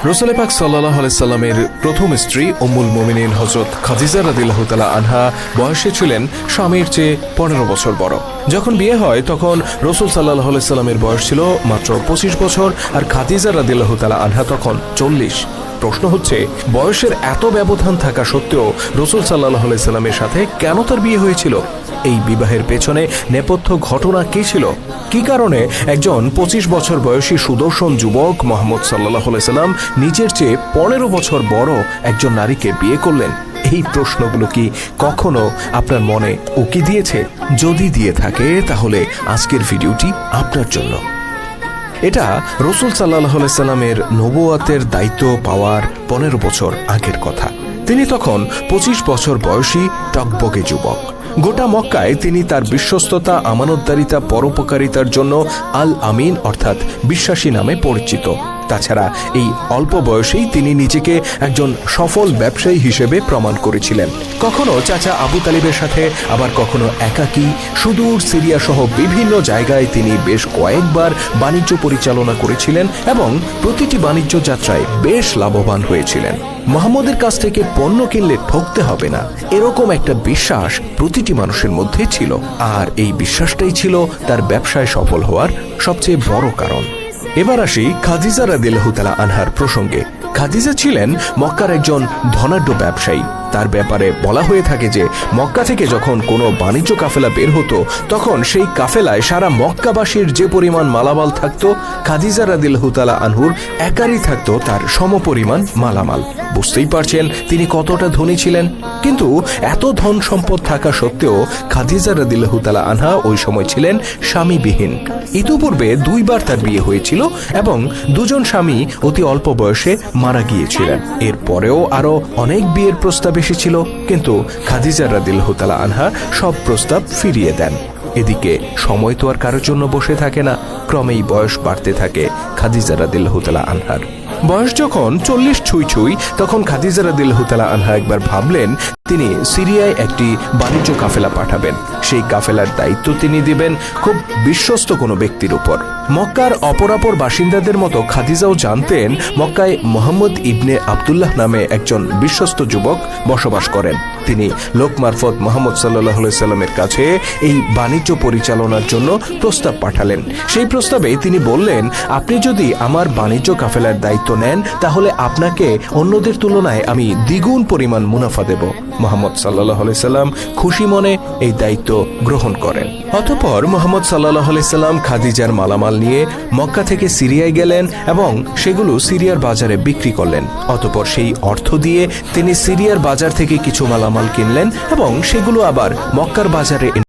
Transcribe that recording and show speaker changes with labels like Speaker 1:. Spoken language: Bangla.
Speaker 1: রাসূল পাক সাল্লাল্লাহু আলাইহি সাল্লামের প্রথম স্ত্রী উম্মুল মুমিনিন হযরত খাদিজা রাদিয়াল্লাহু তাআলা আনহা বয়সে ছিলেন স্বামীর চেয়ে 15 বছর বড়। যখন বিয়ে হয় তখন রাসূল সাল্লাল্লাহু আলাইহি সাল্লামের বয়স ছিল মাত্র 25 বছর আর খাদিজা রাদিয়াল্লাহু তাআলা আনহা তখন 40। প্রশ্ন হচ্ছে, বয়সের এত ব্যবধান থাকা সত্ত্বেও রাসূল সাল্লাল্লাহু আলাইহি সাল্লামের সাথে কেন তার বিয়ে হয়েছিল? এই বিবাহের পেছনে নেপথ্য ঘটনা কি ছিল? কি কারণে একজন 25 বছর বয়সী সুদর্শন যুবক মুহাম্মদ সাল্লাল্লাহু আলাইহি সাল্লাম নিজের চেয়ে 15 বছর বড় একজন নারীকে বিয়ে করলেন? এই প্রশ্নগুলো কি কখনো আপনার মনে উকি দিয়েছে? যদি দিয়ে থাকে তাহলে আজকের ভিডিওটি আপনার জন্য। এটা রাসূল সাল্লাল্লাহু আলাইহি সাল্লামের নবুয়তের দায়িত্ব পাওয়ার 15 বছর আগের কথা। তিনি তখন 25 বছর বয়সী টকবকে যুবক। গোটা মক্কায় তিনি তার বিশ্বস্ততা, আমানতদারিতা, পরোপকারিতার জন্য আল আমিন অর্থাৎ বিশ্বাসী নামে পরিচিত। তাছাড়া এই অল্প বয়সেই তিনি নিজেকে একজন সফল ব্যবসায়ী হিসেবে প্রমাণ করেছিলেন। কখনো চাচা আবু তালিবের সাথে, আবার কখনো একাকী সুদূর সিরিয়া সহ বিভিন্ন জায়গায় তিনি বেশ কয়েকবার বাণিজ্য পরিচালনা করেছিলেন এবং প্রতিটি বাণিজ্য যাত্রায় বেশ লাভবান হয়েছিলেন। মুহাম্মদের কাছ থেকে পণ্য কিনলে ঠকতে হবে না, এরকম একটা বিশ্বাস প্রতিটি মানুষের মধ্যে ছিল। আর এই বিশ্বাসটাই ছিল তার ব্যবসায় সফল হওয়ার সবচেয়ে বড় কারণ। এবার আসি খাদিজা রাদিয়াল্লাহু তাআলা আনহার প্রসঙ্গে। খাদিজা ছিলেন মক্কার একজন ধনাঢ্য ব্যবসায়ী। তার ব্যাপারে বলা হয়ে থাকে যে মক্কা থেকে যখন কোনো বাণিজ্য কাফেলা বের হতো তখন সেই কাফেলায় সারা মক্কাবাসীর যে পরিমাণ মালামাল থাকতো, খাদিজা রাদিয়াল্লাহু তাআলা আনহুর একারই থাকতো তার সমপরিমাণ মালামাল। বুঝতেই পারছেন তিনি কতটা ধনী ছিলেন। কিন্তু এত ধন সম্পদ থাকা সত্ত্বেও খাদিজা রাদিয়াল্লাহু তাআলা আনহা ওই সময় ছিলেন স্বামীবিহীন। ইতিপূর্বে 2 বার তার বিয়ে হয়েছিল এবং 2 জন স্বামী অতি অল্প বয়সে মারা গিয়েছিলেন। এরপরেও আরো অনেক বিয়ের প্রস্তাব এসেছিল, কিন্তু খাদিজা রাদিয়াল্লাহু তাআলা আনহা সব প্রস্তাব ফিরিয়ে দেন। এদিকে সময় তো আর কারোর জন্য বসে থাকে না, ক্রমেই বয়স বাড়তে থাকে খাদিজা রাদিয়াল্লাহু তাআলা আনহার। বয়স যখন 40 ছুঁই তখন খাদিজা রাদিয়াল্লাহু তাআলা আনহা একবার ভাবলেন তিনি সিরিয়ায় একটি বাণিজ্য কাফেলা পাঠাবেন। সেই কাফেলার দায়িত্ব তিনি দিবেন খুব বিশ্বস্ত কোনো ব্যক্তির উপর। মক্কার অপরাপর বাসিন্দাদের মতো খাদিজাও জানতেন মক্কায় মুহাম্মদ ইবনে আব্দুল্লাহ নামে একজন বিশ্বস্ত যুবক বসবাস করেন। তিনি লোক মারফত মুহাম্মদ সাল্লাল্লাহু আলাইহি সাল্লামের কাছে এই বাণিজ্য পরিচালনার জন্য প্রস্তাব পাঠালেন। সেই প্রস্তাবে তিনি বললেন, আপনি যদি আমার বাণিজ্য কাফেলার দায়িত্ব নেন তাহলে আপনাকে অন্যদের তুলনায় আমি দ্বিগুণ পরিমাণ মুনাফা দেব। মুহাম্মদ সাল্লাল্লাহু আলাইহি সাল্লাম খুশি মনে এই দায়িত্ব গ্রহণ করেন। অতঃপর মুহাম্মদ সাল্লাল্লাহু আলাইহি সাল্লাম খাদিজার মালামাল নিয়ে মক্কা থেকে সিরিয়ায় গেলেন এবং সেগুলো সিরিয়ার বাজারে বিক্রি করলেন। অতঃপর সেই অর্থ দিয়ে তিনি সিরিয়ার বাজার থেকে কিছু মালামাল কিনলেন এবং সেগুলো আবার মক্কার বাজারে